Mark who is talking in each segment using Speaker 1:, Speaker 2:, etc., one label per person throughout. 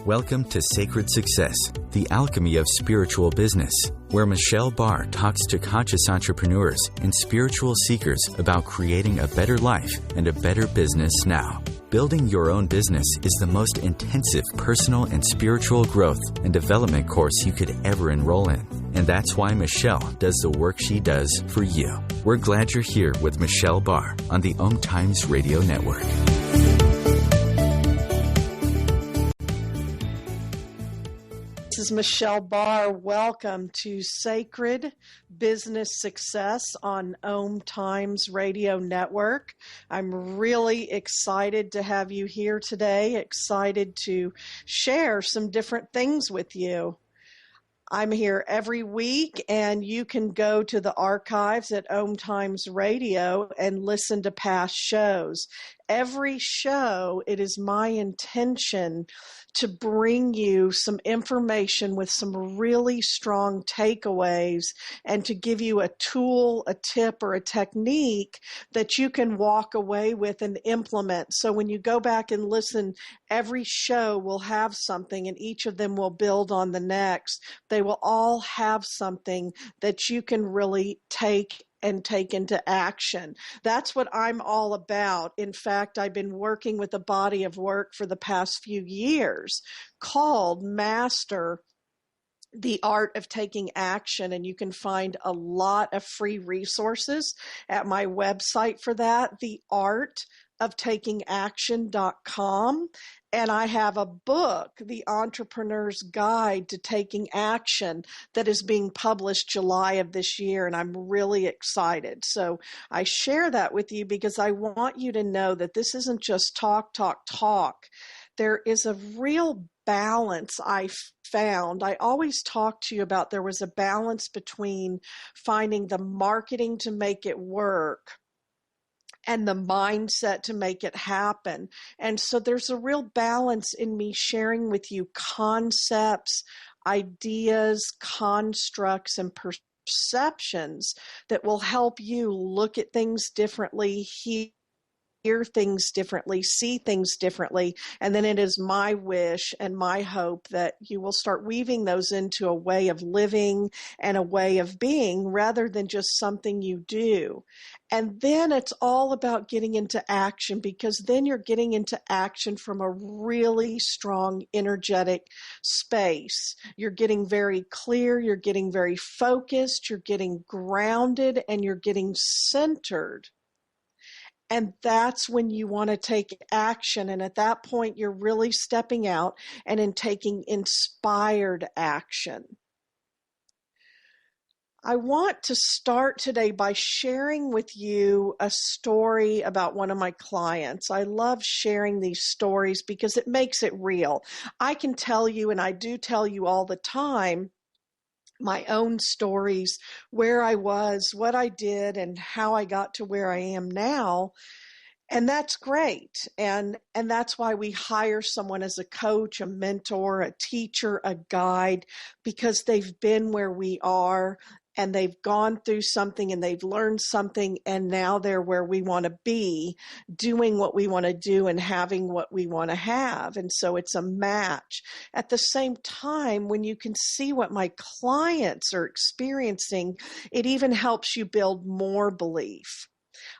Speaker 1: Welcome to Sacred Success, the alchemy of spiritual business, where Michelle Barr talks to conscious entrepreneurs and spiritual seekers about creating a better life and a better business now. Building your own business is the most intensive personal and spiritual growth and development course you could ever enroll in. And that's why Michelle does the work she does for you. We're glad you're here with Michelle Barr on the OMTimes Radio Network.
Speaker 2: This is Michelle Barr. Welcome to Sacred Business Success on OMTimes Radio Network. I'm really excited to have you here today, excited to share some different things with you. I'm here every week, and you can go to the archives at OMTimes Radio and listen to past shows. Every show, it is my intention to bring you some information with some really strong takeaways and to give you a tool, a tip, or a technique that you can walk away with and implement. So when you go back and listen, every show will have something, and each of them will build on the next. They will all have something that you can really take into action. That's what I'm all about. In fact, I've been working with a body of work for the past few years called Master the Art of Taking Action, and you can find a lot of free resources at my website for that, theartoftakingaction.com. And I have a book, The Entrepreneur's Guide to Taking Action, that is being published July of this year, and I'm really excited. So I share that with you because I want you to know that this isn't just talk. There is a real balance I found. I always talk to you about there was a balance between finding the marketing to make it work and the mindset to make it happen. And so there's a real balance in me sharing with you concepts, ideas, constructs, and perceptions that will help you look at things differently, hear things differently, see things differently. And then it is my wish and my hope that you will start weaving those into a way of living and a way of being rather than just something you do. And then it's all about getting into action, because then you're getting into action from a really strong energetic space. You're getting very clear, you're getting very focused, you're getting grounded, and you're getting centered. And that's when you want to take action. And at that point, you're really stepping out and in taking inspired action. I want to start today by sharing with you a story about one of my clients. I love sharing these stories because it makes it real. I can tell you, and I do tell you all the time, my own stories, where I was, what I did, and how I got to where I am now. And that's great. And that's why we hire someone as a coach, a mentor, a teacher, a guide, because they've been where we are and they've gone through something and they've learned something, and now they're where we want to be, doing what we want to do and having what we want to have. And so it's a match. At the same time, when you can see what my clients are experiencing, it even helps you build more belief.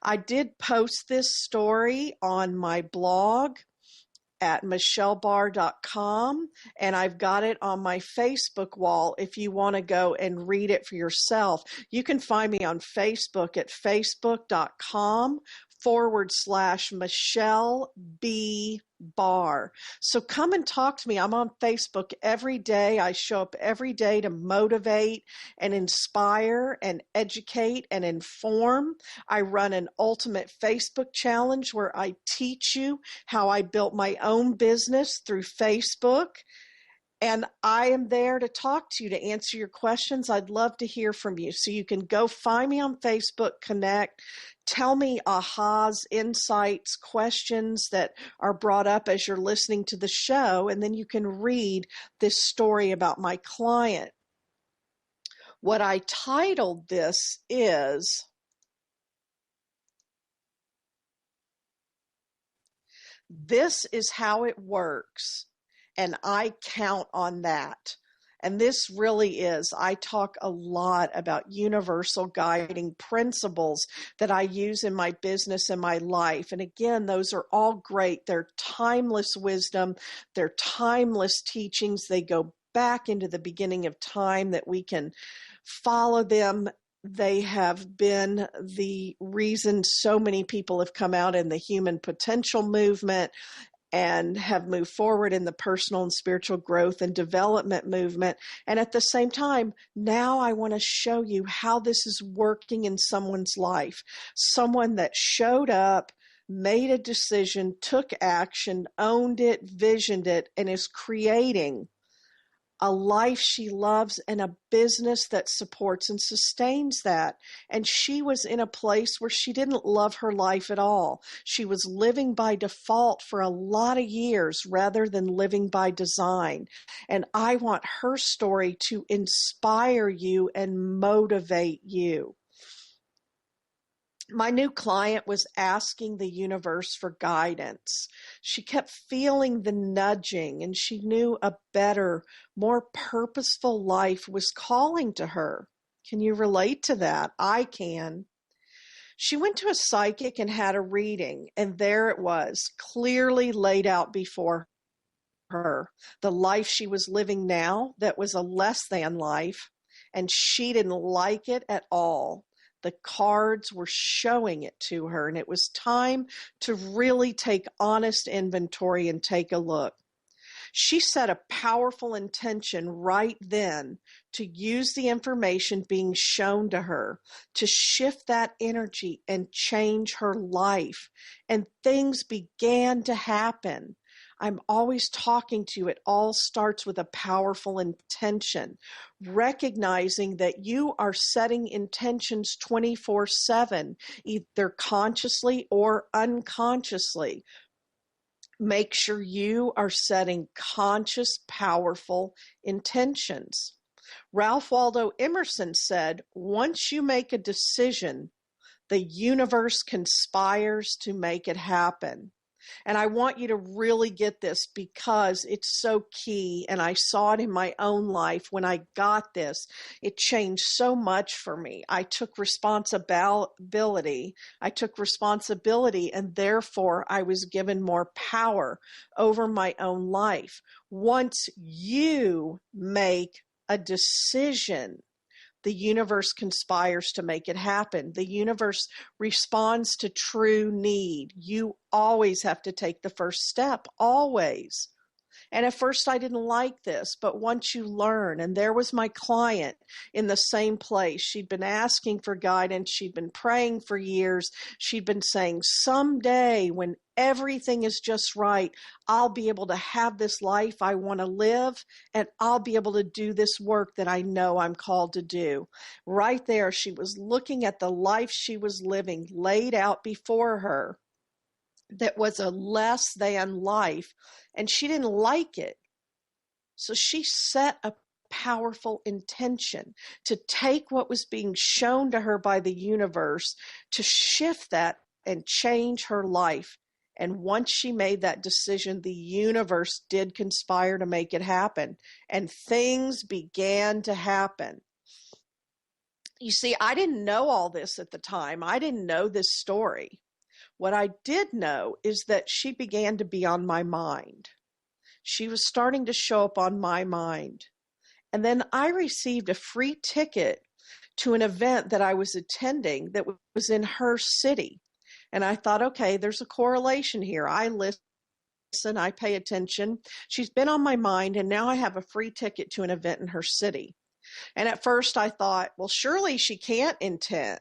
Speaker 2: I did post this story on my blog at michellebarr.com, and I've got it on my Facebook wall if you want to go and read it for yourself. You can find me on Facebook at facebook.com/Michelle B. Barr. So come and talk to me. I'm on Facebook every day. I show up every day to motivate and inspire and educate and inform. I run an ultimate Facebook challenge where I teach you how I built my own business through Facebook. And I am there to talk to you, to answer your questions. I'd love to hear from you. So you can go find me on Facebook, connect, tell me ahas, insights, questions that are brought up as you're listening to the show, and then you can read this story about my client. What I titled this is This is How It Works, And I count on that. And this really is, I talk a lot about universal guiding principles that I use in my business and my life. And again, those are all great. They're timeless wisdom, they're timeless teachings. They go back into the beginning of time that we can follow them. They have been the reason so many people have come out in the human potential movement and have moved forward in the personal and spiritual growth and development movement. And at the same time, now I want to show you how this is working in someone's life. Someone that showed up, made a decision, took action, owned it, visioned it, and is creating a life she loves and a business that supports and sustains that. And she was in a place where she didn't love her life at all. She was living by default for a lot of years rather than living by design. And I want her story to inspire you and motivate you. My new client was asking the universe for guidance. She kept feeling the nudging, and she knew a better, more purposeful life was calling to her. Can you relate to that? I can. She went to a psychic and had a reading, and there it was, clearly laid out before her. The life she was living now that was a less than life, and she didn't like it at all. The cards were showing it to her, and it was time to really take honest inventory and take a look. She set a powerful intention right then to use the information being shown to her to shift that energy and change her life. And things began to happen. I'm always talking to you. It all starts with a powerful intention, recognizing that you are setting intentions 24/7, either consciously or unconsciously. Make sure you are setting conscious, powerful intentions. Ralph Waldo Emerson said, once you make a decision, the universe conspires to make it happen. And I want you to really get this because it's so key. And I saw it in my own life when I got this. It changed so much for me. I took responsibility. And therefore I was given more power over my own life. Once you make a decision, the universe conspires to make it happen. The universe responds to true need. You always have to take the first step, always. And at first I didn't like this, but once you learn, and there was my client in the same place. She'd been asking for guidance. She'd been praying for years. She'd been saying, someday when everything is just right, I'll be able to have this life I want to live, and I'll be able to do this work that I know I'm called to do. Right there, she was looking at the life she was living laid out before her that was a less than life, and she didn't like it. So she set a powerful intention to take what was being shown to her by the universe, to shift that and change her life. And once she made that decision, the universe did conspire to make it happen, and things began to happen. You see, I didn't know all this at the time. I didn't know this story. What I did know is that she began to be on my mind. She was starting to show up on my mind. And then I received a free ticket to an event that I was attending that was in her city. And I thought, okay, there's a correlation here. I listen, I pay attention. She's been on my mind, and now I have a free ticket to an event in her city. And at first I thought, well, surely she can't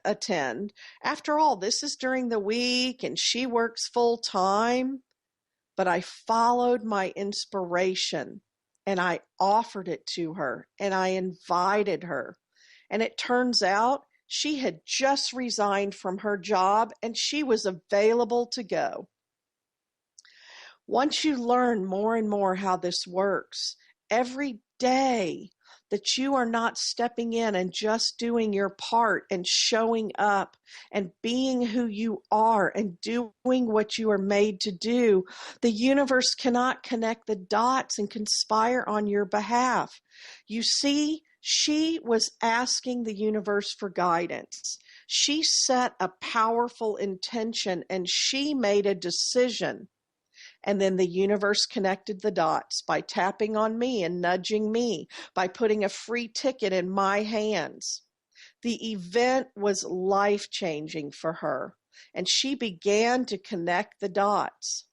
Speaker 2: attend. After all, this is during the week and she works full time. But I followed my inspiration and I offered it to her and I invited her. And it turns out she had just resigned from her job and she was available to go. Once you learn more and more how this works, every day that you are not stepping in and just doing your part and showing up and being who you are and doing what you are made to do, the universe cannot connect the dots and conspire on your behalf. You see, she was asking the universe for guidance. She set a powerful intention and she made a decision. And then the universe connected the dots by tapping on me and nudging me, by putting a free ticket in my hands. The event was life-changing for her, and she began to connect the dots.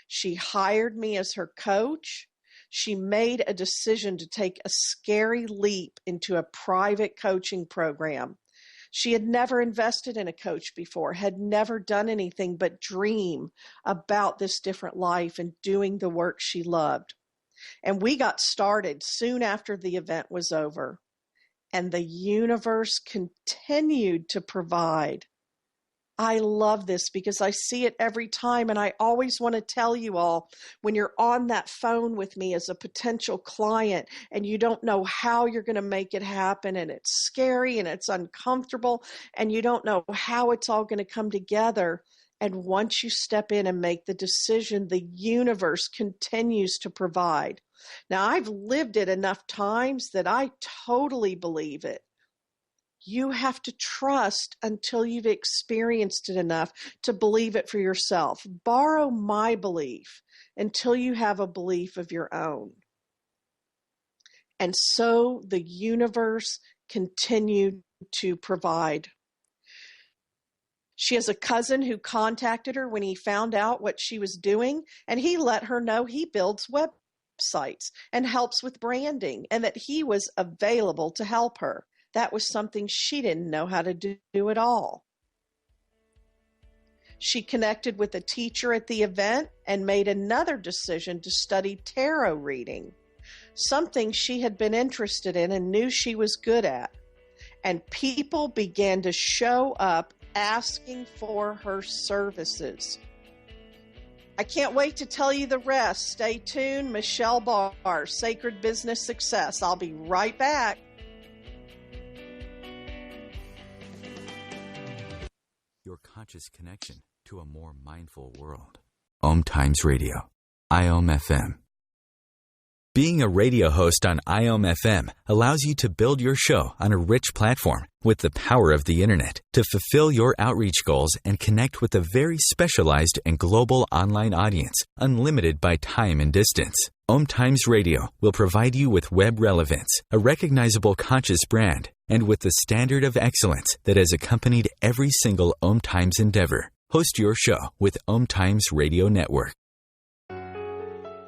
Speaker 2: She hired me as her coach. She made a decision to take a scary leap into a private coaching program. She had never invested in a coach before, had never done anything but dream about this different life and doing the work she loved. And we got started soon after the event was over. And the universe continued to provide. I love this because I see it every time, and I always want to tell you all, when you're on that phone with me as a potential client and you don't know how you're going to make it happen, and it's scary and it's uncomfortable and you don't know how it's all going to come together, and once you step in and make the decision, the universe continues to provide. Now, I've lived it enough times that I totally believe it. You have to trust until you've experienced it enough to believe it for yourself. Borrow my belief until you have a belief of your own. And so the universe continued to provide. She has a cousin who contacted her when he found out what she was doing, and he let her know he builds websites and helps with branding, and that he was available to help her. That was something she didn't know how to do at all. She connected with a teacher at the event and made another decision to study tarot reading, something she had been interested in and knew she was good at. And people began to show up asking for her services. I can't wait to tell you the rest. Stay tuned. Michelle Barr, Sacred Business Success. I'll be right back.
Speaker 1: Your conscious connection to a more mindful world. OMTimes Radio, IOM FM. Being a radio host on IOM FM allows you to build your show on a rich platform with the power of the internet to fulfill your outreach goals and connect with a very specialized and global online audience, unlimited by time and distance. OMTimes Radio will provide you with web relevance, a recognizable conscious brand, and with the standard of excellence that has accompanied every single OMTimes endeavor. Host your show with OMTimes Radio Network.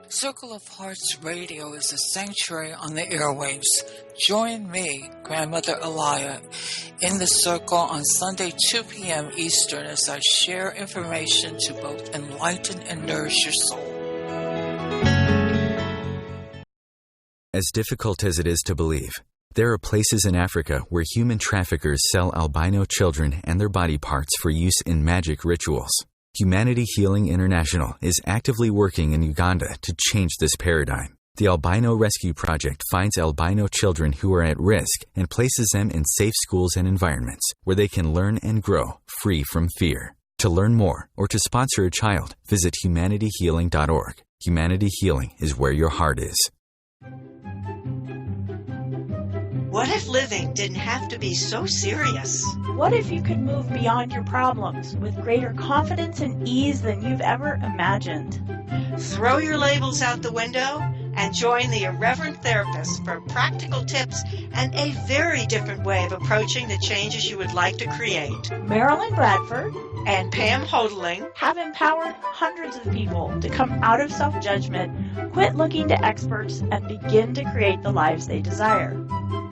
Speaker 3: Circle of Hearts Radio is a sanctuary on the airwaves. Join me, Grandmother Elia, in the circle on Sunday, 2 p.m. Eastern as I share information to both enlighten and nourish your soul.
Speaker 1: As difficult as it is to believe, there are places in Africa where human traffickers sell albino children and their body parts for use in magic rituals. Humanity Healing International is actively working in Uganda to change this paradigm. The Albino Rescue Project finds albino children who are at risk and places them in safe schools and environments where they can learn and grow free from fear. To learn more or to sponsor a child, visit humanityhealing.org. Humanity Healing is where your heart is.
Speaker 4: What if living didn't have to be so serious?
Speaker 5: What if you could move beyond your problems with greater confidence and ease than you've ever imagined?
Speaker 4: Throw your labels out the window and join the Irreverent Therapist for practical tips and a very different way of approaching the changes you would like to create.
Speaker 5: Marilyn Bradford
Speaker 4: and Pam Hodling
Speaker 5: have empowered hundreds of people to come out of self-judgment, quit looking to experts, and begin to create the lives they desire.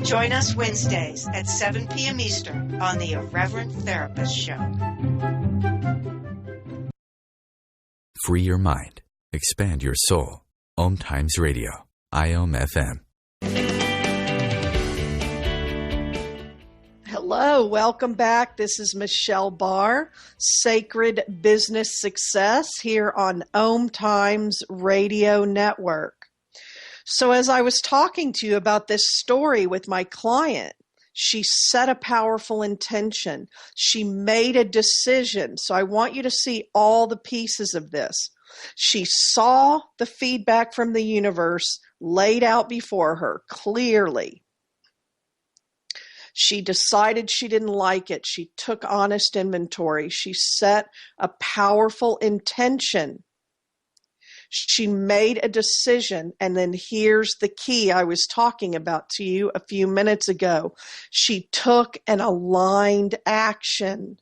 Speaker 4: Join us Wednesdays at 7 p.m. Eastern on the Irreverent Therapist Show.
Speaker 1: Free your mind. Expand your soul. OMTimes Radio. IOM FM.
Speaker 2: Hello, welcome back. This is Michelle Barr, Sacred Business Success here on OMTimes Radio Network. So as I was talking to you about this story with my client, she set a powerful intention. She made a decision. So I want you to see all the pieces of this. She saw the feedback from the universe laid out before her clearly. She decided she didn't like it. She took honest inventory. She set a powerful intention. She made a decision, and then here's the key I was talking about to you a few minutes ago. She took an aligned action.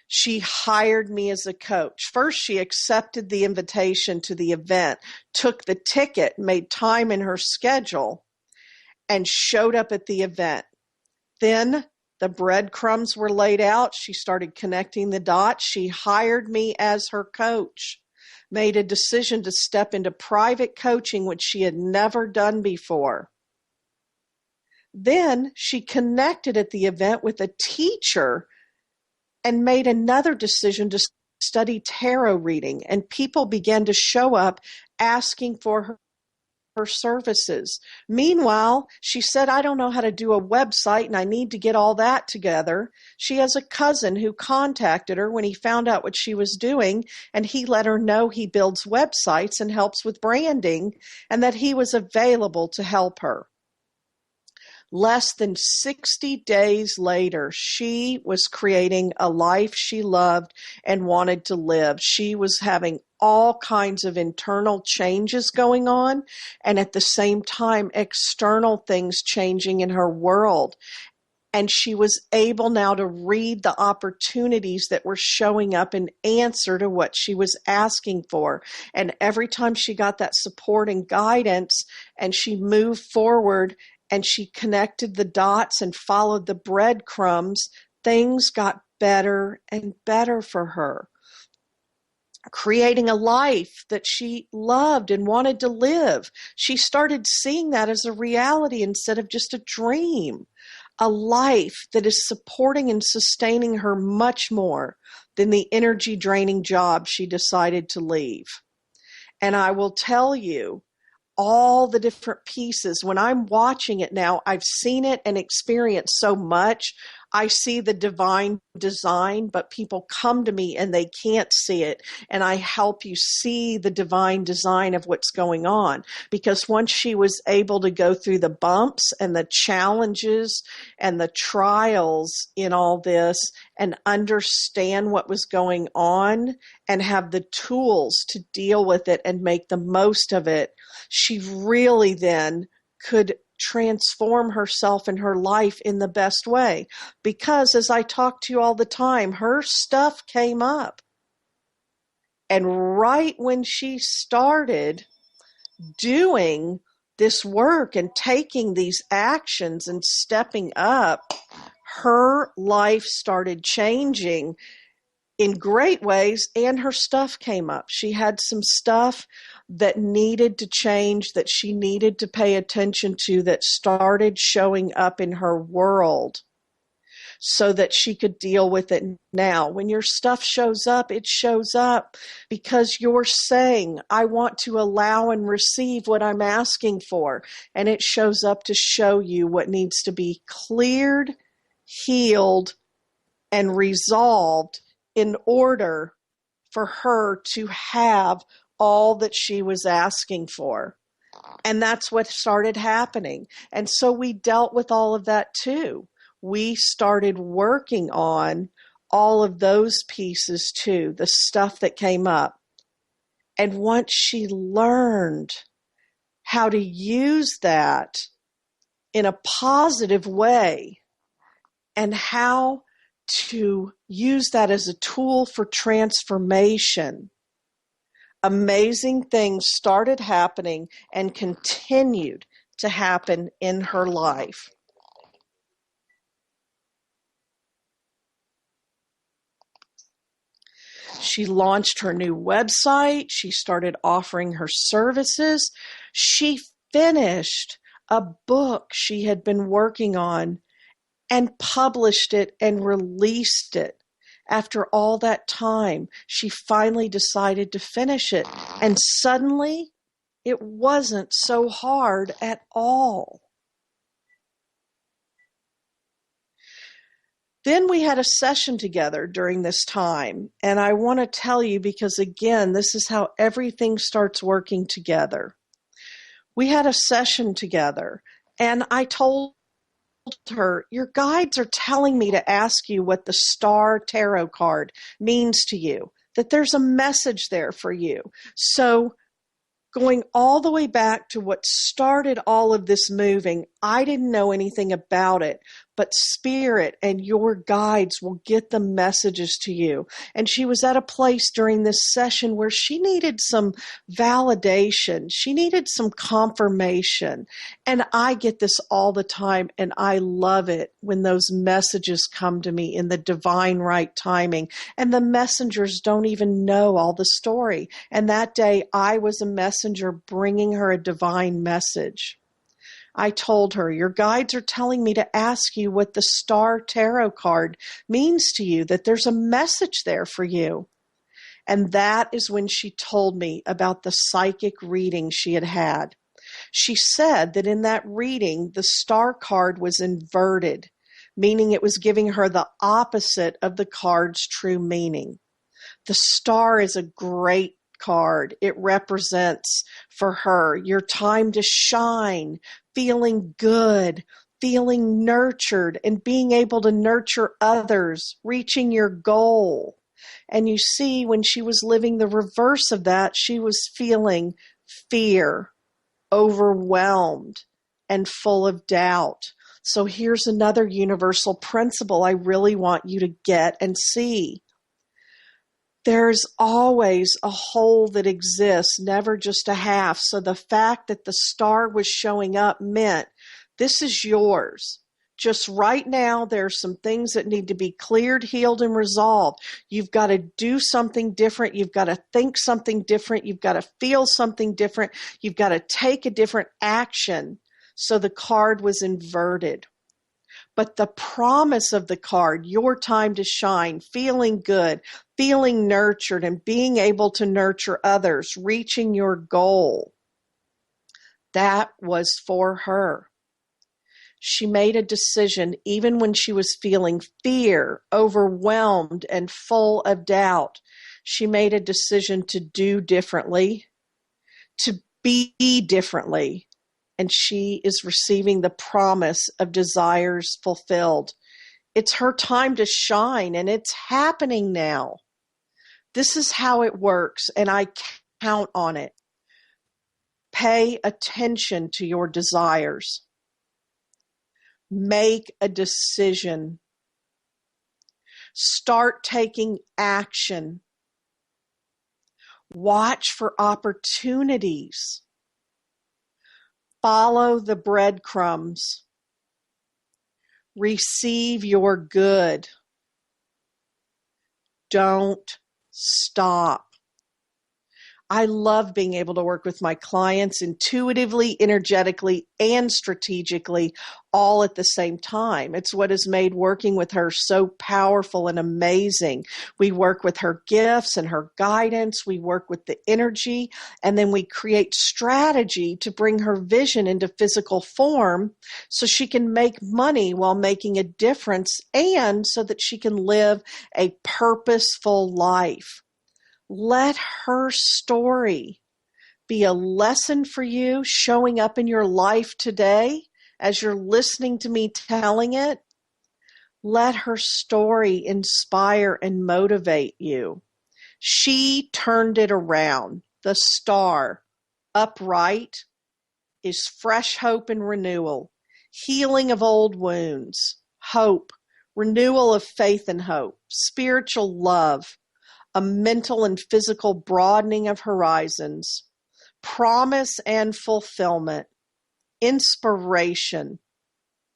Speaker 2: She hired me as a coach. First, she accepted the invitation to the event, took the ticket, made time in her schedule, and showed up at the event. Then the breadcrumbs were laid out. She started connecting the dots. She hired me as her coach, made a decision to step into private coaching, which she had never done before. Then she connected at the event with a teacher and made another decision to study tarot reading. And people began to show up asking for her services. Meanwhile, she said, I don't know how to do a website and I need to get all that together. She has a cousin who contacted her when he found out what she was doing, and he let her know he builds websites and helps with branding and that he was available to help her. Less than 60 days later, she was creating a life she loved and wanted to live. She was having all kinds of internal changes going on, and at the same time, external things changing in her world. And she was able now to read the opportunities that were showing up in answer to what she was asking for. And every time she got that support and guidance and she moved forward and she connected the dots and followed the breadcrumbs, things got better and better for her. Creating a life that she loved and wanted to live. She started seeing that as a reality instead of just a dream. A life that is supporting and sustaining her much more than the energy draining job she decided to leave. And I will tell you, all the different pieces, when I'm watching it now, I've seen it and experienced so much. I see the divine design, but people come to me and they can't see it. And I help you see the divine design of what's going on. Because once she was able to go through the bumps and the challenges and the trials in all this and understand what was going on and have the tools to deal with it and make the most of it, she really then could transform herself and her life in the best way. Because as I talk to you all the time, her stuff came up. And right when she started doing this work and taking these actions and stepping up, her life started changing in great ways, and her stuff came up. She had some stuff that needed to change, that she needed to pay attention to, that started showing up in her world so that she could deal with it now. When your stuff shows up, it shows up because you're saying, I want to allow and receive what I'm asking for. And it shows up to show you what needs to be cleared, healed, and resolved in order for her to have all that she was asking for. And that's what started happening. And so we dealt with all of that too. We started working on all of those pieces too, the stuff that came up. And once she learned how to use that in a positive way and how to use that as a tool for transformation, amazing things started happening and continued to happen in her life. She launched her new website. She started offering her services. She finished a book she had been working on and published it and released it. After all that time, she finally decided to finish it. And suddenly, It wasn't so hard at all. Then we had a session together during this time, and I want to tell you because, again, this is how everything starts working together. We had a session together, and I told her, your guides are telling me to ask you what the Star Tarot card means to you, that there's a message there for you. So going all the way back to what started all of this moving, I didn't know anything about it, but Spirit and your guides will get the messages to you. And she was at a place during this session where she needed some validation. She needed some confirmation. And I get this all the time, and I love it when those messages come to me in the divine right timing. And the messengers don't even know all the story. And that day, I was a messenger bringing her a divine message. I told her, your guides are telling me to ask you what the Star Tarot card means to you, that there's a message there for you. And that is when she told me about the psychic reading she had had. She said that in that reading, the star card was inverted, meaning it was giving her the opposite of the card's true meaning. The star is a great card. It represents for her your time to shine, feeling good, feeling nurtured, and being able to nurture others, reaching your goal. And you see, when she was living the reverse of that, she was feeling fear, overwhelmed, and full of doubt. So here's another universal principle I really want you to get and see. There's always a whole that exists, never just a half. So the fact that the star was showing up meant this is yours. Just right now, there's some things that need to be cleared, healed, and resolved. You've got to do something different. You've got to think something different. You've got to feel something different. You've got to take a different action. So the card was inverted. But the promise of the card, your time to shine, feeling good, feeling nurtured, and being able to nurture others, reaching your goal, that was for her. She made a decision even when she was feeling fear, overwhelmed, and full of doubt. She made a decision to do differently, to be differently. And she is receiving the promise of desires fulfilled. It's her time to shine, and it's happening now. This is how it works, and I count on it. Pay attention to your desires. Make a decision. Start taking action. Watch for opportunities. Follow the breadcrumbs. Receive your good. Don't stop. I love being able to work with my clients intuitively, energetically, and strategically all at the same time. It's what has made working with her so powerful and amazing. We work with her gifts and her guidance. We work with the energy, and then we create strategy to bring her vision into physical form so she can make money while making a difference and so that she can live a purposeful life. Let her story be a lesson for you showing up in your life today as you're listening to me telling it. Let her story inspire and motivate you. She turned it around. The star, upright, is fresh hope and renewal, healing of old wounds, hope, renewal of faith and hope, spiritual love, a mental and physical broadening of horizons, promise and fulfillment, inspiration,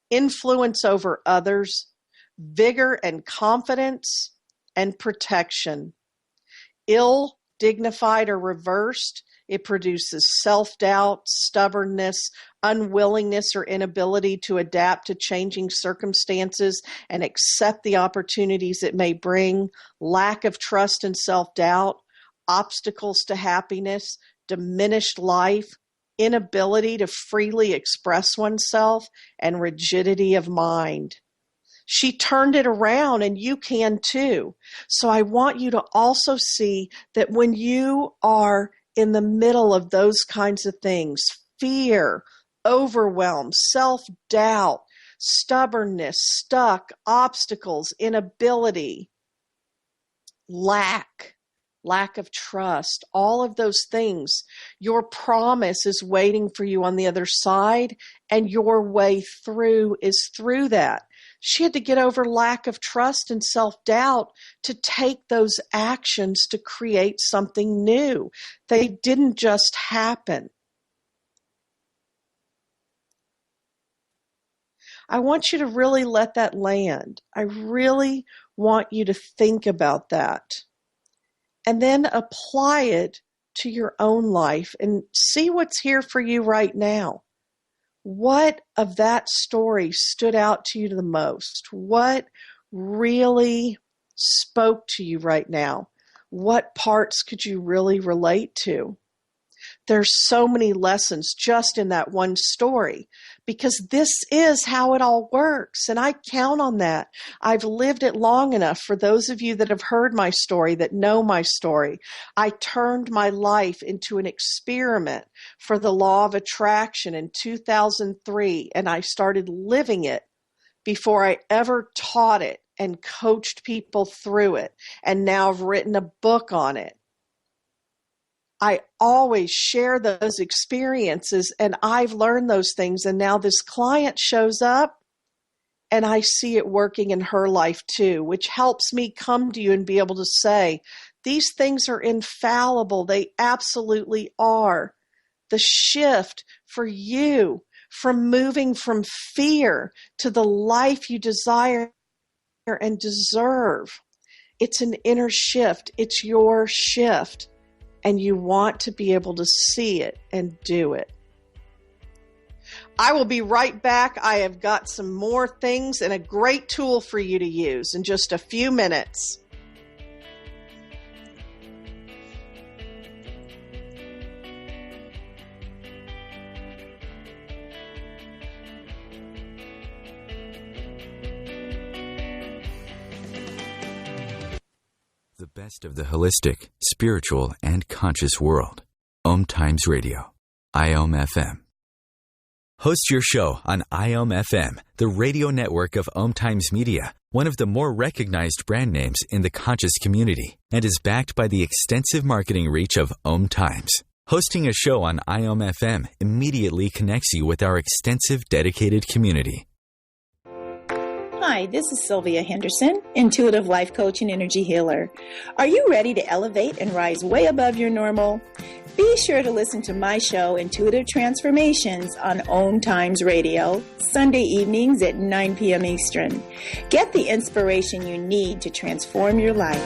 Speaker 2: influence over others, vigor and confidence, and protection. Ill, dignified, or reversed, it produces self-doubt, stubbornness, unwillingness, or inability to adapt to changing circumstances and accept the opportunities it may bring, lack of trust and self-doubt, obstacles to happiness, diminished life, inability to freely express oneself, and rigidity of mind. She turned it around, and you can too. So I want you to also see that when you are in the middle of those kinds of things, fear, overwhelm, self-doubt, stubbornness, stuck, obstacles, inability, lack of trust, all of those things, your promise is waiting for you on the other side, and your way through is through that. She had to get over lack of trust and self-doubt to take those actions to create something new. They didn't just happen. I want you to really let that land. I really want you to think about that. And then apply it to your own life and see what's here for you right now. What of that story stood out to you the most? What really spoke to you right now? What parts could you really relate to? There's so many lessons just in that one story, because this is how it all works, and I count on that. I've lived it long enough. For those of you that have heard my story, that know my story, I turned my life into an experiment for the law of attraction in 2003, and I started living it before I ever taught it and coached people through it, and now I've written a book on it. I always share those experiences, and I've learned those things, and now this client shows up and I see it working in her life too, which helps me come to you and be able to say, these things are infallible. They absolutely are. The shift for you from moving from fear to the life you desire and deserve. It's an inner shift. It's your shift. And you want to be able to see it and do it. I will be right back. I have got some more things and a great tool for you to use in just a few minutes.
Speaker 1: The best of the holistic, spiritual, and conscious world. OMTimes Radio. IOM-FM. Host your show on IOM-FM, the radio network of OMTimes Media, one of the more recognized brand names in the conscious community, and is backed by the extensive marketing reach of OMTimes. Hosting a show on IOM-FM immediately connects you with our extensive dedicated community.
Speaker 6: Hi, this is Sylvia Henderson, intuitive life coach and energy healer. Are you ready to elevate and rise way above your normal? Be sure to listen to my show, Intuitive Transformations, on OMTimes Radio, Sunday evenings at 9 p.m. Eastern. Get the inspiration you need to transform your life.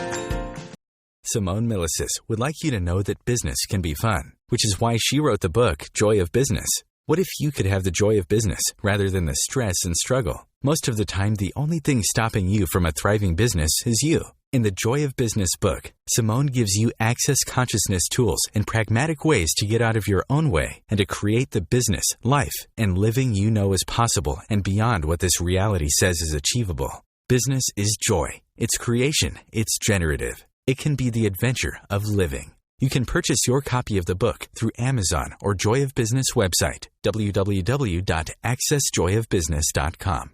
Speaker 1: Simone Milasas would like you to know that business can be fun, which is why she wrote the book, Joy of Business. What if you could have the joy of business rather than the stress and struggle? Most of the time, the only thing stopping you from a thriving business is you. In the Joy of Business book, Simone gives you access consciousness tools and pragmatic ways to get out of your own way and to create the business, life, and living you know is possible and beyond what this reality says is achievable. Business is joy. It's creation. It's generative. It can be the adventure of living. You can purchase your copy of the book through Amazon or Joy of Business website, www.accessjoyofbusiness.com.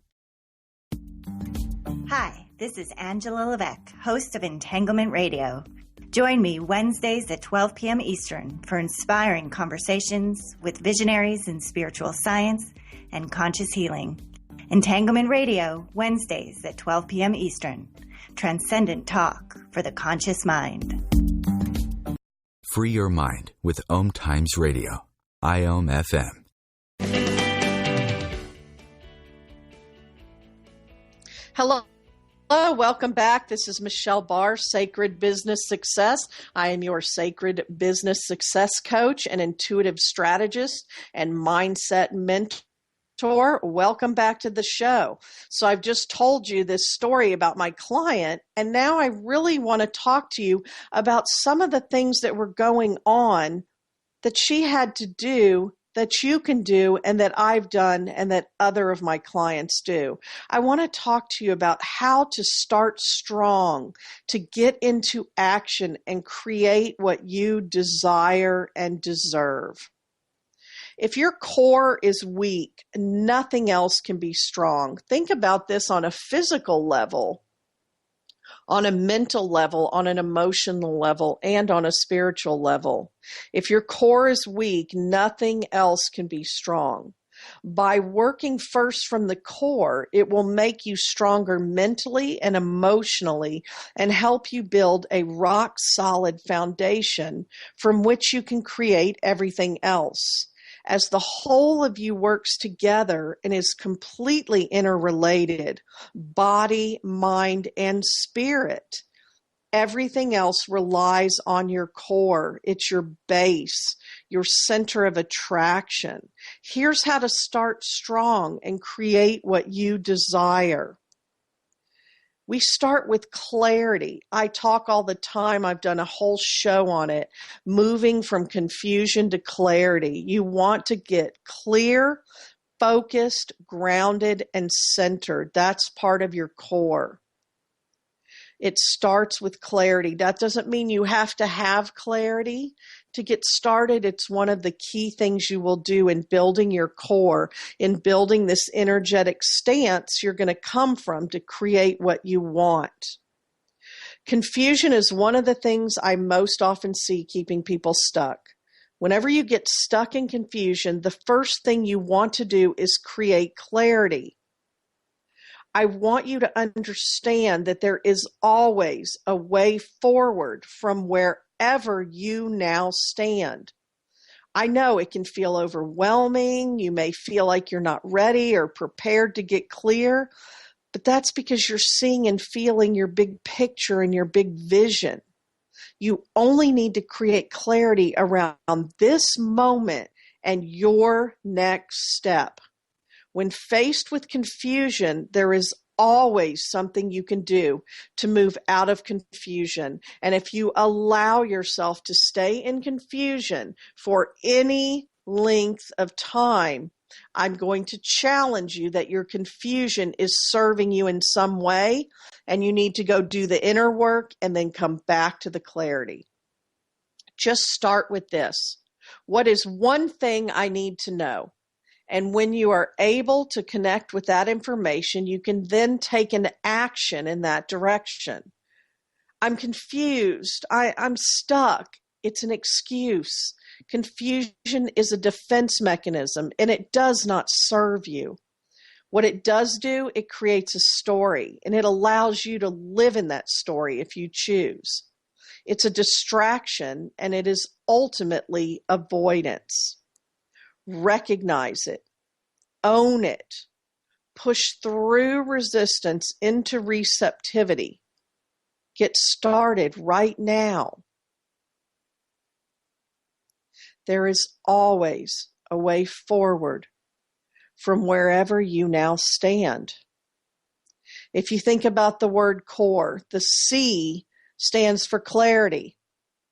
Speaker 7: Hi, this is Angela Levesque, host of Entanglement Radio. Join me Wednesdays at 12 p.m. Eastern for inspiring conversations with visionaries in spiritual science and conscious healing. Entanglement Radio, Wednesdays at 12 p.m. Eastern. Transcendent talk for the conscious mind.
Speaker 1: Free your mind with OMTimes Radio. IOM-FM.
Speaker 2: Hello. Welcome back. This is Michelle Barr, Sacred Business Success. I am your Sacred Business Success coach and intuitive strategist and mindset mentor. Welcome back to the show. So I've just told you this story about my client, and now I really want to talk to you about some of the things that were going on that she had to do that you can do and that I've done and that other of my clients do. I want to talk to you about how to start strong, to get into action and create what you desire and deserve. If your core is weak, nothing else can be strong. Think about this on a physical level, on a mental level, on an emotional level, and on a spiritual level. If your core is weak, nothing else can be strong. By working first from the core, it will make you stronger mentally and emotionally and help you build a rock-solid foundation from which you can create everything else. As the whole of you works together and is completely interrelated, body, mind, and spirit, everything else relies on your core. It's your base, your center of attraction. Here's how to start strong and create what you desire. We start with clarity. I talk all the time. I've done a whole show on it, moving from confusion to clarity. You want to get clear, focused, grounded, and centered. That's part of your core. It starts with clarity. That doesn't mean you have to have clarity to get started. It's one of the key things you will do in building your core, in building this energetic stance you're going to come from to create what you want. Confusion is one of the things I most often see keeping people stuck. Whenever you get stuck in confusion, the first thing you want to do is create clarity. I want you to understand that there is always a way forward from wherever you now stand. I know it can feel overwhelming. You may feel like you're not ready or prepared to get clear, but that's because you're seeing and feeling your big picture and your big vision. You only need to create clarity around this moment and your next step. When faced with confusion, there is always something you can do to move out of confusion. And if you allow yourself to stay in confusion for any length of time, I'm going to challenge you that your confusion is serving you in some way, and you need to go do the inner work and then come back to the clarity. Just start with this. What is one thing I need to know? And when you are able to connect with that information, you can then take an action in that direction. I'm confused. I'm stuck. It's an excuse. Confusion is a defense mechanism, and it does not serve you. What it does do, it creates a story, and it allows you to live in that story if you choose. It's a distraction, and it is ultimately avoidance. Recognize it, own it, push through resistance into receptivity. Get started right now. There is always a way forward from wherever you now stand. If you think about the word core, the C stands for clarity.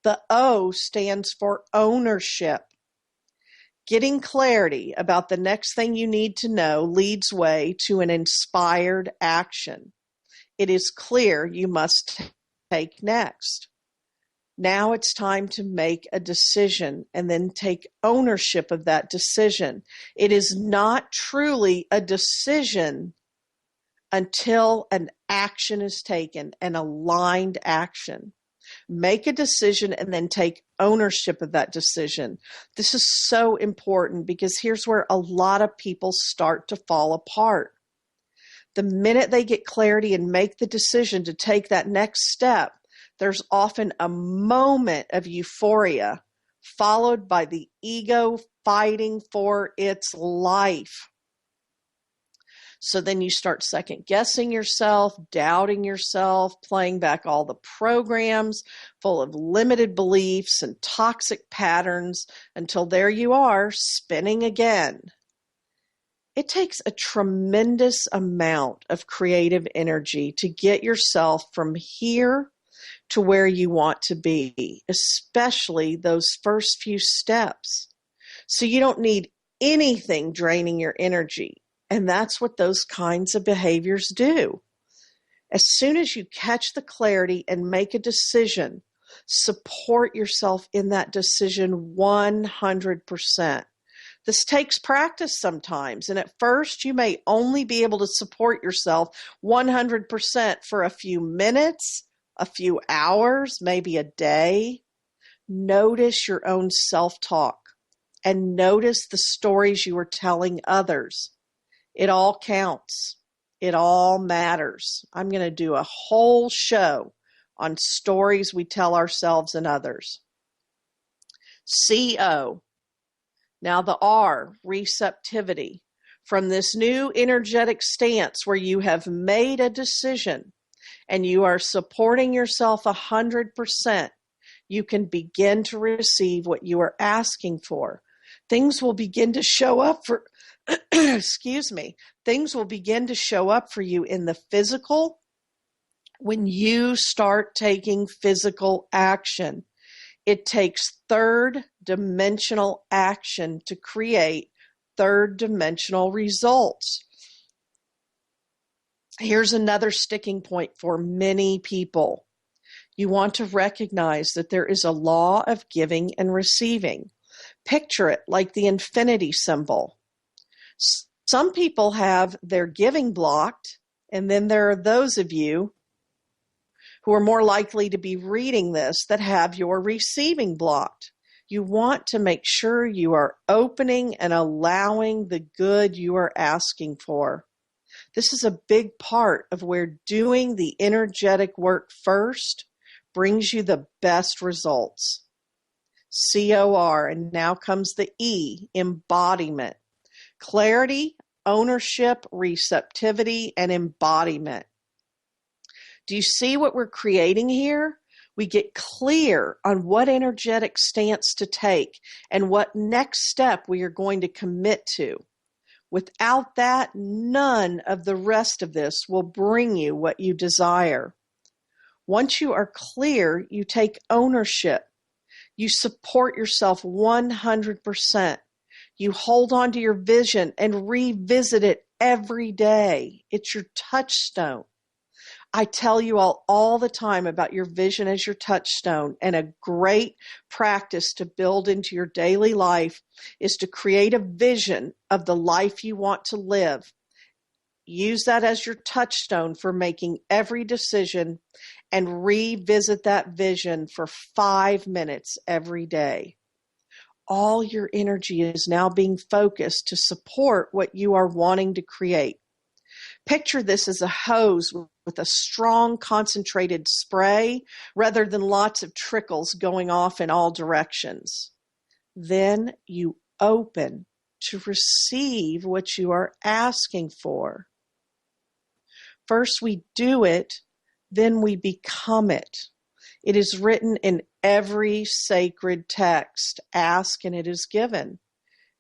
Speaker 2: The O stands for ownership. Getting clarity about the next thing you need to know leads way to an inspired action. It is clear you must take next. Now it's time to make a decision and then take ownership of that decision. It is not truly a decision until an action is taken, an aligned action. Make a decision and then take ownership of that decision. This is so important because here's where a lot of people start to fall apart. The minute they get clarity and make the decision to take that next step, there's often a moment of euphoria followed by the ego fighting for its life. So then you start second guessing yourself, doubting yourself, playing back all the programs full of limited beliefs and toxic patterns until there you are spinning again. It takes a tremendous amount of creative energy to get yourself from here to where you want to be, especially those first few steps. So you don't need anything draining your energy. And that's what those kinds of behaviors do. As soon as you catch the clarity and make a decision, support yourself in that decision 100%. This takes practice sometimes, and at first you may only be able to support yourself 100% for a few minutes, a few hours, maybe a day. Notice your own self-talk and notice the stories you are telling others. It all counts. It all matters. I'm going to do a whole show on stories we tell ourselves and others. CO. Now the R, receptivity. From this new energetic stance where you have made a decision and you are supporting yourself 100%, you can begin to receive what you are asking for. Things will begin to show up for, excuse me, things will begin to show up for you in the physical when you start taking physical action. It takes third-dimensional action to create third-dimensional results. Here's another sticking point for many people. You want to recognize that there is a law of giving and receiving. Picture it like the infinity symbol. Some people have their giving blocked, and then there are those of you who are more likely to be reading this that have your receiving blocked. You want to make sure you are opening and allowing the good you are asking for. This is a big part of where doing the energetic work first brings you the best results. COR, and now comes the E, embodiment. Clarity, ownership, receptivity, and embodiment. Do you see what we're creating here? We get clear on what energetic stance to take and what next step we are going to commit to. Without that, none of the rest of this will bring you what you desire. Once you are clear, you take ownership. You support yourself 100%. You hold on to your vision and revisit it every day. It's your touchstone. I tell you all the time about your vision as your touchstone, and a great practice to build into your daily life is to create a vision of the life you want to live. Use that as your touchstone for making every decision and revisit that vision for 5 minutes every day. All your energy is now being focused to support what you are wanting to create. Picture this as a hose with a strong concentrated spray rather than lots of trickles going off in all directions. Then you open to receive what you are asking for. First we do it, then we become it. It is written in every sacred text, ask and it is given.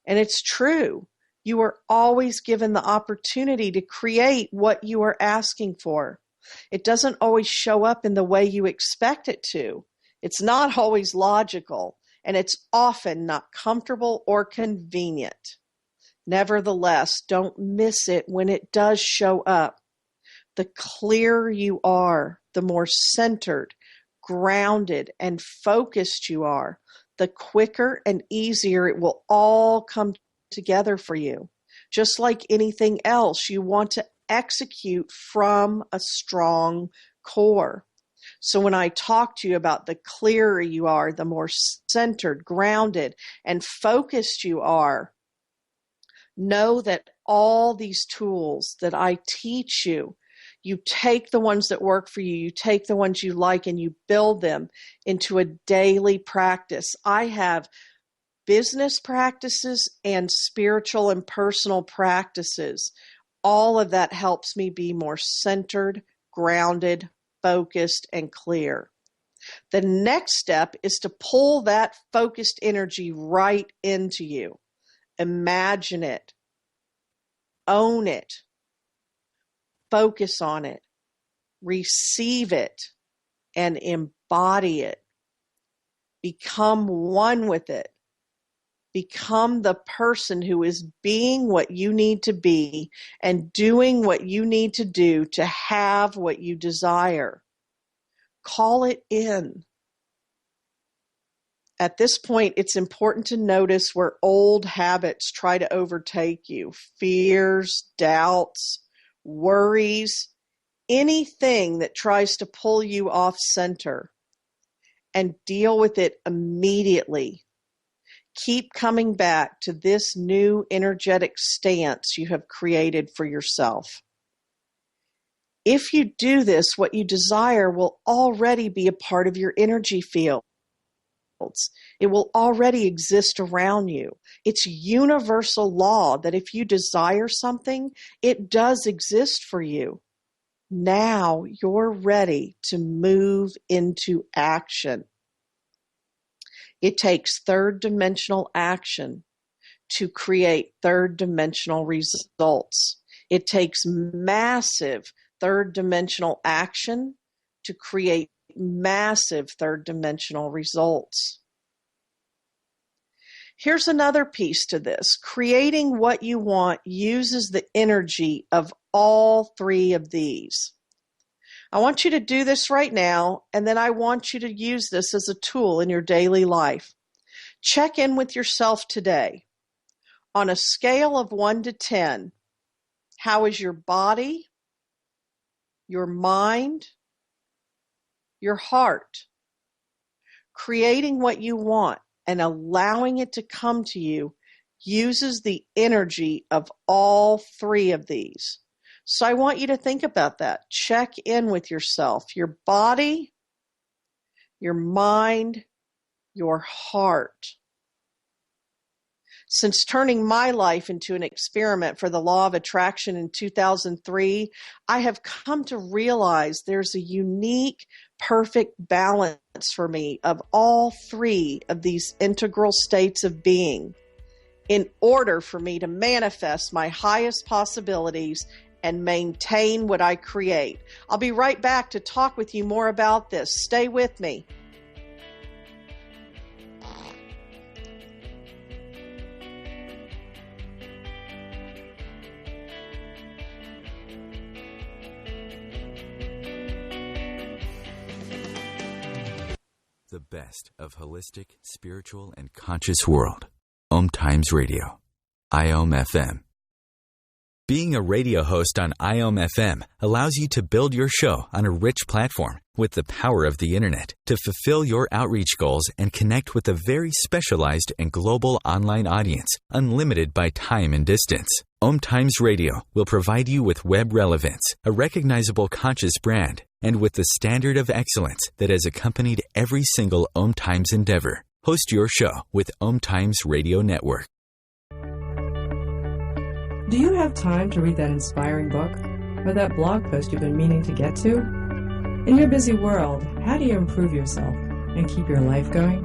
Speaker 2: And it's true. You are always given the opportunity to create what you are asking for. It doesn't always show up in the way you expect it to. It's not always logical, and it's often not comfortable or convenient. Nevertheless, don't miss it when it does show up. The clearer you are, the more centered, grounded, and focused you are, the quicker and easier it will all come together for you. Just like anything else, you want to execute from a strong core. So when I talk to you about the clearer you are, the more centered, grounded, and focused you are, know that all these tools that I teach you, you take the ones that work for you, you take the ones you like, and you build them into a daily practice. I have business practices and spiritual and personal practices. All of that helps me be more centered, grounded, focused, and clear. The next step is to pull that focused energy right into you. Imagine it. Own it. Focus on it. Receive it and embody it. Become one with it. Become the person who is being what you need to be and doing what you need to do to have what you desire. Call it in. At this point, it's important to notice where old habits try to overtake you. Fears, doubts, worries, anything that tries to pull you off center. And deal with it immediately. Keep coming back to this new energetic stance you have created for yourself. If you do this, what you desire will already be a part of your energy field. It will already exist around you. It's universal law that if you desire something, it does exist for you. Now you're ready to move into action. It takes third-dimensional action to create third-dimensional results. It takes massive third-dimensional action to create massive third-dimensional results. Here's another piece to this. Creating what you want uses the energy of all three of these. I want you to do this right now, and then I want you to use this as a tool in your daily life. Check in with yourself today. On a scale of 1 to 10, how is your body, your mind, your heart? Creating what you want and allowing it to come to you uses the energy of all three of these. So I want you to think about that. Check in with yourself, your body, your mind, your heart. Since turning my life into an experiment for the law of attraction in 2003, I have come to realize there's a unique, perfect balance for me of all three of these integral states of being in order for me to manifest my highest possibilities and maintain what I create. I'll be right back to talk with you more about this. Stay with me.
Speaker 1: The best of holistic, spiritual, and conscious world. OMTimes Radio. IOM FM. Being a radio host on IOM FM allows you to build your show on a rich platform with the power of the internet to fulfill your outreach goals and connect with a very specialized and global online audience, unlimited by time and distance. OMTimes Radio will provide you with web relevance, a recognizable conscious brand, and with the standard of excellence that has accompanied every single OMTimes endeavor. Host your show with OMTimes Radio Network.
Speaker 8: Do you have time to read that inspiring book or that blog post you've been meaning to get to? In your busy world, how do you improve yourself and keep your life going?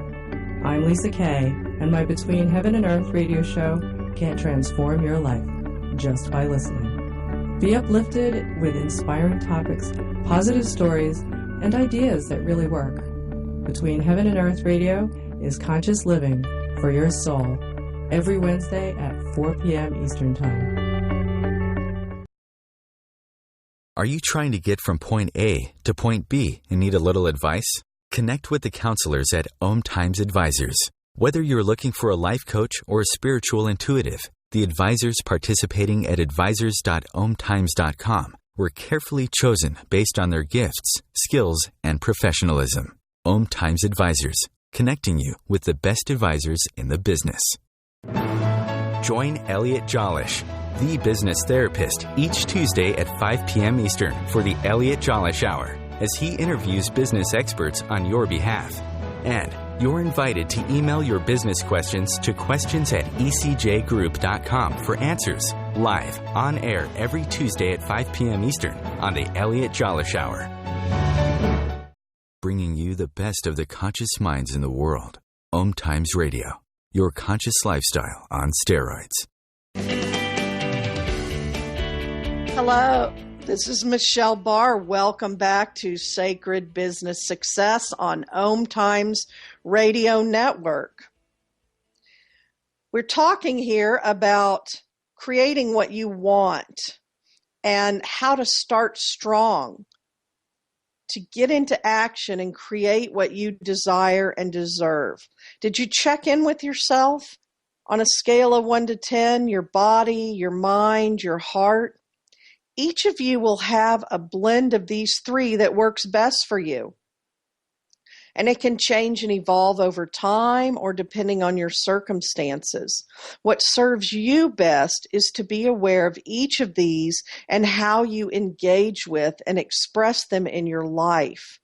Speaker 8: I'm Lisa Kay, and my Between Heaven and Earth radio show can transform your life just by listening. Be uplifted with inspiring topics, positive stories, and ideas that really work. Between Heaven and Earth radio is conscious living for your soul every Wednesday at 4 p.m. Eastern Time.
Speaker 1: Are you trying to get from point A to point B and need a little advice? Connect with the counselors at OMTimes Advisors. Whether you're looking for a life coach or a spiritual intuitive, the advisors participating at advisors.omtimes.com were carefully chosen based on their gifts, skills, and professionalism. OMTimes Advisors, connecting you with the best advisors in the business. Join Elliot Jolish, the business therapist, each Tuesday at 5 p.m. Eastern for the Elliot Jolish Hour, as he interviews business experts on your behalf. And you're invited to email your business questions to questions@ecjgroup.com for answers, live, on air every Tuesday at 5 p.m. Eastern on the Elliot Jolish Hour. Bringing you the best of the conscious minds in the world. OMTimes Radio, your conscious lifestyle on steroids.
Speaker 2: Hello, this is Michelle Barr. Welcome back to Sacred Business Success on OMTimes Radio Network. We're talking here about creating what you want and how to start strong to get into action and create what you desire and deserve. Did you check in with yourself on a scale of 1 to 10, your body, your mind, your heart? Each of you will have a blend of these three that works best for you. And it can change and evolve over time or depending on your circumstances. What serves you best is to be aware of each of these and how you engage with and express them in your life.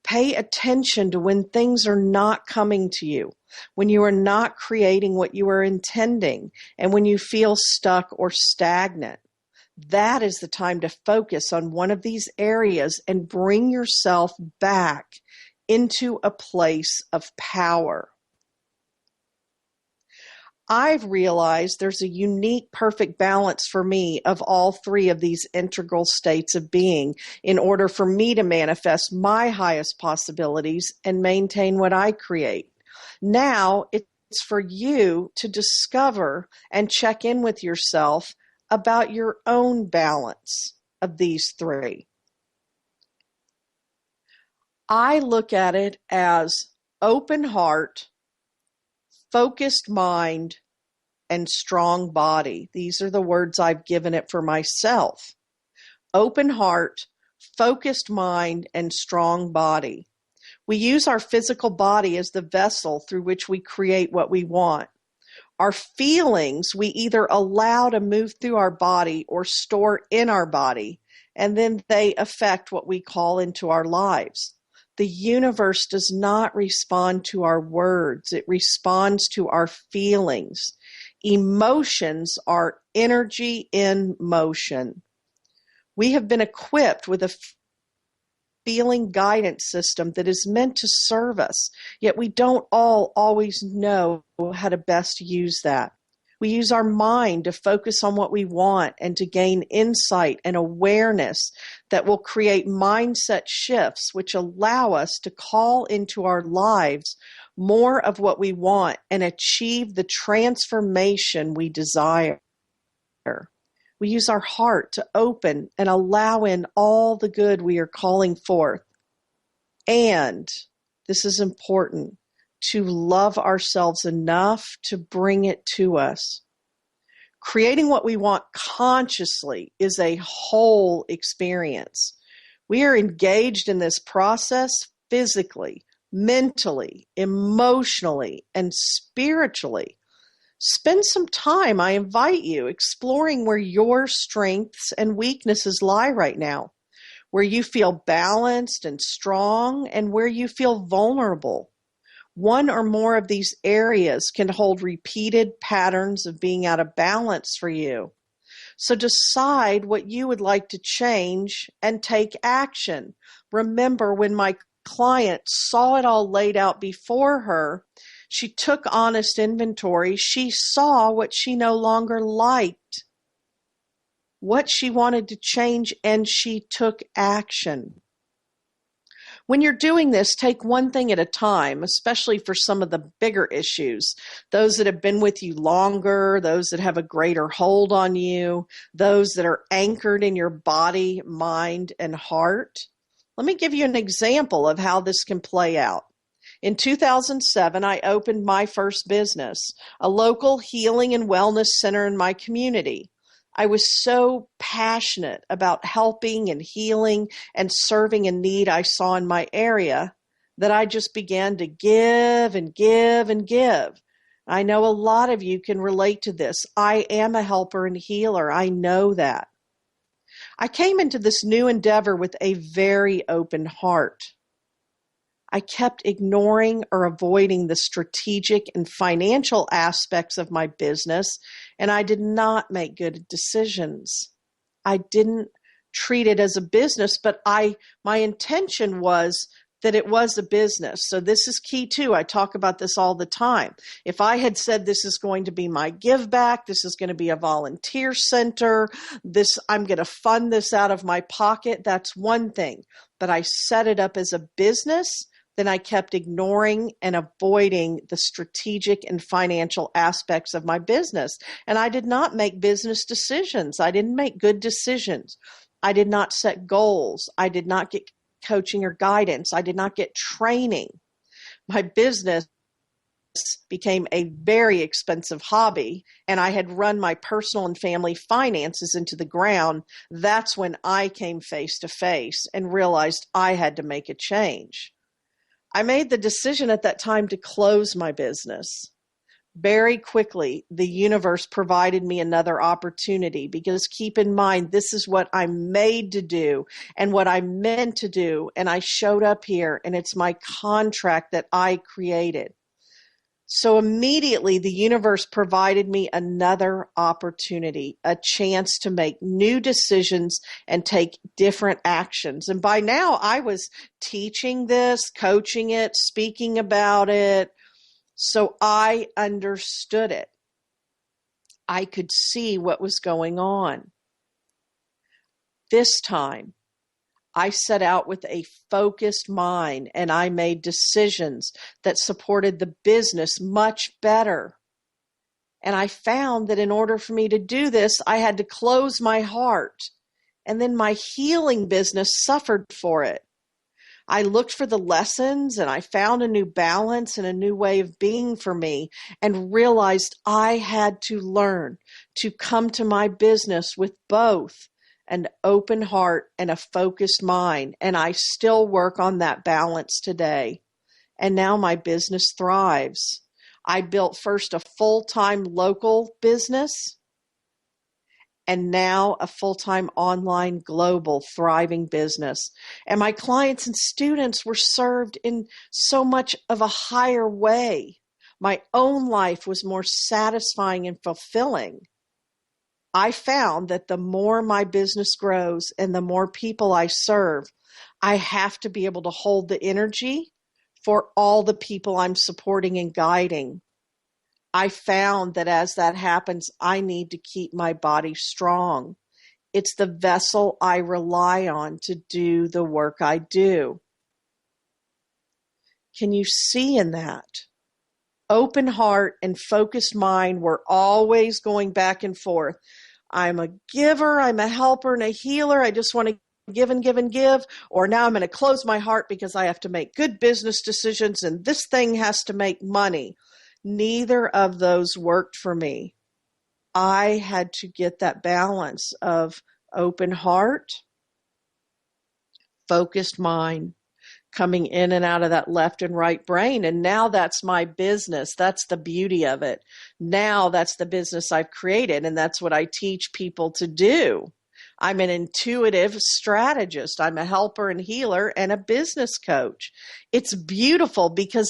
Speaker 2: Pay attention to when things are not coming to you, when you are not creating what you are intending, and when you feel stuck or stagnant. That is the time to focus on one of these areas and bring yourself back into a place of power. I've realized there's a unique, perfect balance for me of all three of these integral states of being in order for me to manifest my highest possibilities and maintain what I create. Now it's for you to discover and check in with yourself about your own balance of these three. I look at it as open heart, focused mind, and strong body. These are the words I've given it for myself. Open heart, focused mind, and strong body. We use our physical body as the vessel through which we create what we want. Our feelings we either allow to move through our body or store in our body, and then they affect what we call into our lives. The universe does not respond to our words. It responds to our feelings. Emotions are energy in motion. We have been equipped with a feeling guidance system that is meant to serve us, yet we don't all always know how to best use that. We use our mind to focus on what we want and to gain insight and awareness that will create mindset shifts which allow us to call into our lives more of what we want and achieve the transformation we desire. We use our heart to open and allow in all the good we are calling forth. And, this is important, to love ourselves enough to bring it to us. Creating what we want consciously is a whole experience. We are engaged in this process physically, mentally, emotionally, and spiritually. Spend some time, I invite you, exploring where your strengths and weaknesses lie right now, where you feel balanced and strong, and where you feel vulnerable. One or more of these areas can hold repeated patterns of being out of balance for you. So decide what you would like to change and take action. Remember, when my client saw it all laid out before her, she took honest inventory. She saw what she no longer liked, what she wanted to change, and she took action. When you're doing this, take one thing at a time, especially for some of the bigger issues, those that have been with you longer, those that have a greater hold on you, those that are anchored in your body, mind, and heart. Let me give you an example of how this can play out. In 2007, I opened my first business, a local healing and wellness center in my community. I was so passionate about helping and healing and serving a need I saw in my area that I just began to give and give and give. I know a lot of you can relate to this. I am a helper and healer. I know that. I came into this new endeavor with a very open heart. I kept ignoring or avoiding the strategic and financial aspects of my business, and I did not make good decisions. I didn't treat it as a business, but my intention was that it was a business. So this is key too. I talk about this all the time. If I had said this is going to be my give back, this is going to be a volunteer center, I'm going to fund this out of my pocket, that's one thing. But I set it up as a business. then I kept ignoring and avoiding the strategic and financial aspects of my business. And I did not make business decisions. I didn't make good decisions. I did not set goals. I did not get coaching or guidance. I did not get training. My business became a very expensive hobby, and I had run my personal and family finances into the ground. That's when I came face to face and realized I had to make a change. I made the decision at that time to close my business. Very quickly, the universe provided me another opportunity, because keep in mind, this is what I'm made to do and what I'm meant to do. And I showed up here, and it's my contract that I created. So immediately the universe provided me another opportunity, a chance to make new decisions and take different actions. And by now I was teaching this, coaching it, speaking about it. So I understood it. I could see what was going on. This time, I set out with a focused mind, and I made decisions that supported the business much better. And I found that in order for me to do this, I had to close my heart. And then my healing business suffered for it. I looked for the lessons, and I found a new balance and a new way of being for me, and realized I had to learn to come to my business with both an open heart and a focused mind. And I still work on that balance today. And now my business thrives. I built first a full-time local business, and now a full-time online global thriving business. And my clients and students were served in so much of a higher way. My own life was more satisfying and fulfilling. I found that the more my business grows and the more people I serve, I have to be able to hold the energy for all the people I'm supporting and guiding. I found that as that happens, I need to keep my body strong. It's the vessel I rely on to do the work I do. Can you see in that? Open heart and focused mind were always going back and forth. I'm a giver, I'm a helper and a healer. I just want to give and give and give. Or now I'm going to close my heart because I have to make good business decisions and this thing has to make money. Neither of those worked for me. I had to get that balance of open heart, focused mind, coming in and out of that left and right brain. And now that's my business. That's the beauty of it. Now that's the business I've created, and that's what I teach people to do. I'm an intuitive strategist. I'm a helper and healer and a business coach. It's beautiful because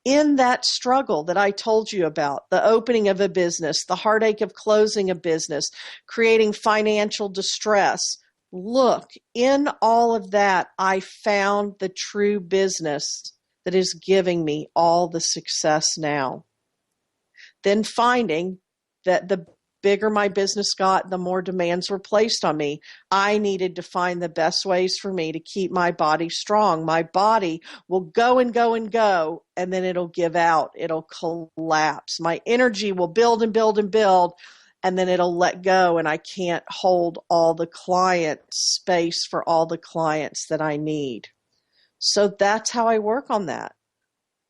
Speaker 2: in that struggle that I told you about, the opening of a business, the heartache of closing a business, creating financial distress, look, in all of that, I found the true business that is giving me all the success now. Then finding that the bigger my business got, the more demands were placed on me. I needed to find the best ways for me to keep my body strong. My body will go and go and go, and then it'll give out. It'll collapse. My energy will build and build and build, and then it'll let go, and I can't hold all the client space for all the clients that I need. So that's how I work on that.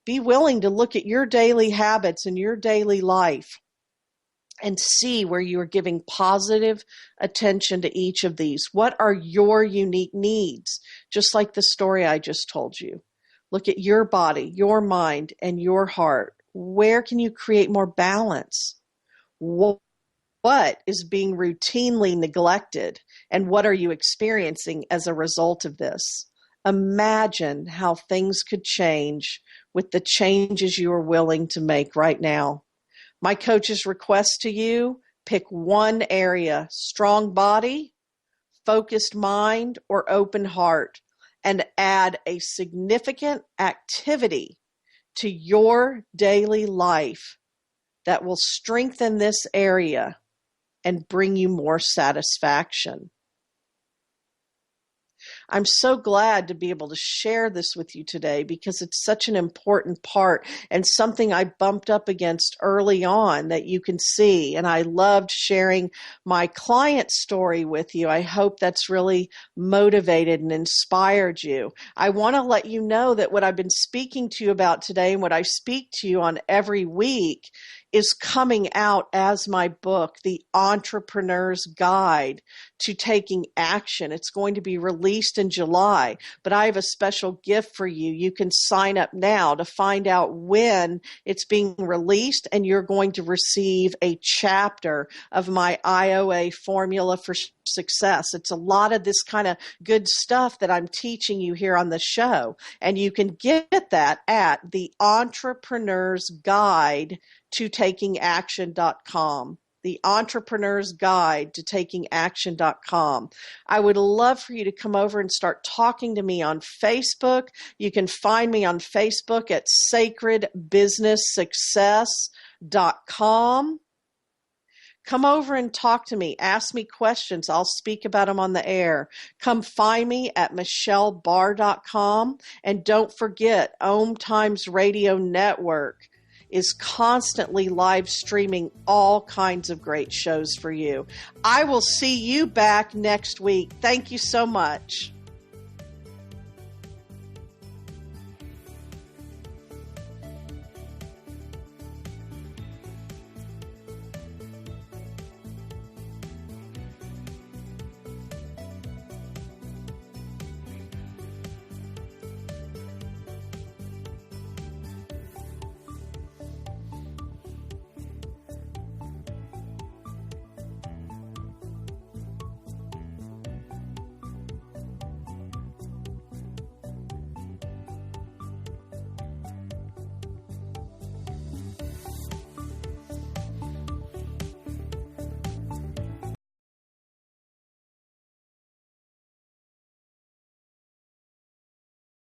Speaker 2: Be willing to look at your daily habits and your daily life and see where you are giving positive attention to each of these. What are your unique needs? Just like the story I just told you. Look at your body, your mind, and your heart. Where can you create more balance? What is being routinely neglected? And what are you experiencing as a result of this? Imagine how things could change with the changes you are willing to make right now. My coach's request to you, pick one area: strong body, focused mind, or open heart, and add a significant activity to your daily life that will strengthen this area and bring you more satisfaction. I'm so glad to be able to share this with you today because it's such an important part and something I bumped up against early on that you can see. And I loved sharing my client story with you. I hope that's really motivated and inspired you. I want to let you know that what I've been speaking to you about today and what I speak to you on every week is coming out as my book, The Entrepreneur's Guide to Taking Action. It's going to be released in July, but I have a special gift for you. You can sign up now to find out when it's being released, and you're going to receive a chapter of my IOA formula for success. It's a lot of this kind of good stuff that I'm teaching you here on the show, and you can get that at the Entrepreneur's Guide to Taking Action.com. The Entrepreneur's Guide to Taking Action.com. I would love for you to come over and start talking to me on Facebook. You can find me on Facebook at sacredbusinesssuccess.com. Come over and talk to me. Ask me questions. I'll speak about them on the air. Come find me at michellebarr.com. And don't forget, OMTimes Radio Network is constantly live streaming all kinds of great shows for you. I will see you back next week. Thank you so much.